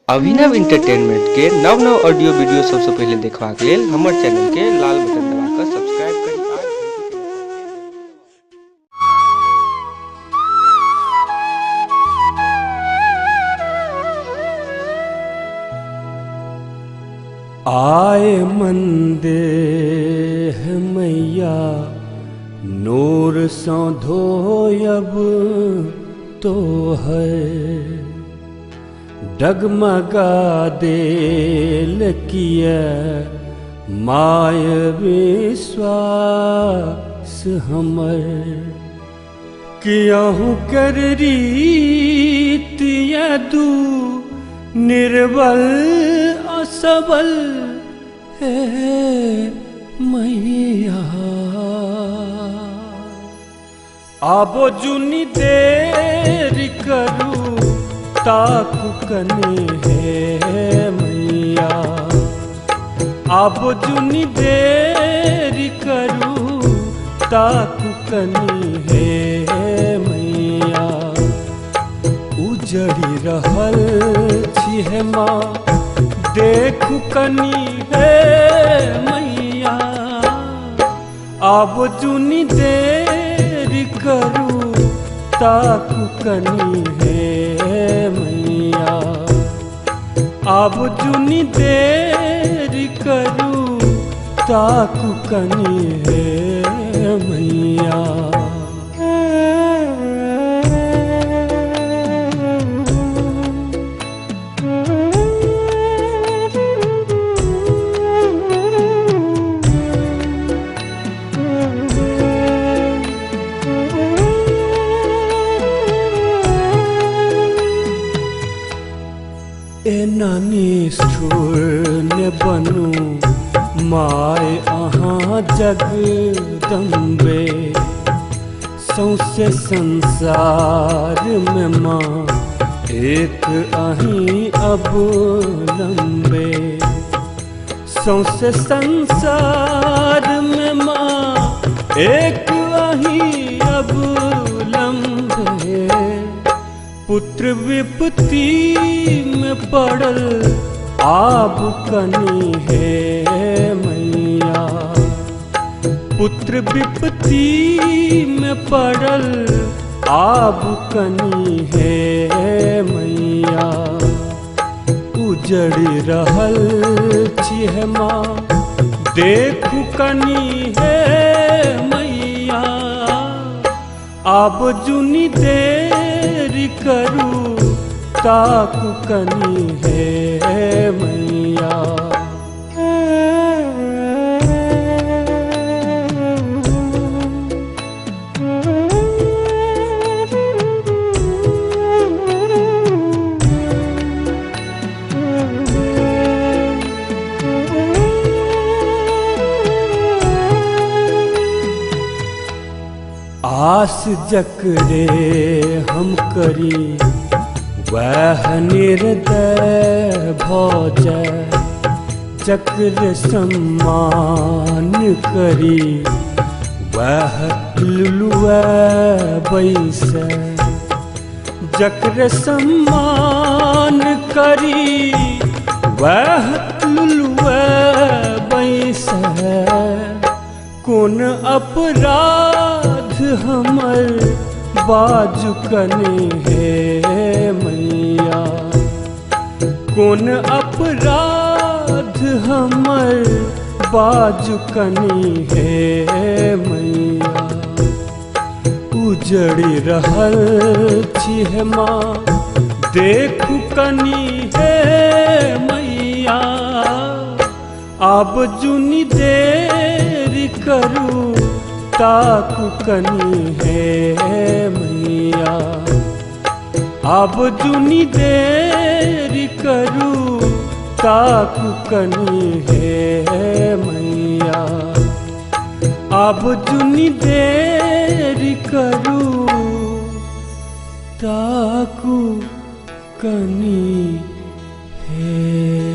अभिनव entertainment के नव नव ऑडियो वीडियो सबसे पहले देखबाक लेल हमर चैनल के लाल बटन दबा कऽ सब्सक्राइब करी आ आए मंदेह मैया नूर सौ धोयब तो है डगमगा देल किया माय विश्वास हमर कियाहू कर रीत यदु निर्बल असबल है मैया आबो जुनी देर करू ताकू कने है मैया आबो जुनी देर करू ताकू कने है मैया उजड़ी रहल छी है माँ देखू कनी है मैया आब जुनी देर करू ताकू कनी है मैया आब जुनी देर करू ताकू कनी है मैया एना निष्ठुर ने बनू माय अहाँ जगदम्बे सौसे संसार में माँ एक अहीं अब लंबे सौसे संसार में माँ एक अहीं अब लंबे पुत्र विपत्ति में पड़ल आब कनी है मैया पुत्र विपत्ति में पड़ल आब कनी है मैया उजड़ रहल छी है माँ देखू कनी है मैया आब जुनी देर करू ताकू कनी है मैया आस जकरे हम करी वह निर्दय भौज जकर सम्मान करी वह लुलुआ बैस जकर सम्मान करी वह लुलुआ बैस कौन अपराध हमर बाजू कने है मैया कौन अपराध हमर बाजू कने है मैया उजड़ी रहल छी है माँ देखू कनी है मैया आब जुनी देर करू ताकू कनी है मैया आब जुनी देर करू ताकू कनी है मैया आब जुनी देर करू ताकू कनी है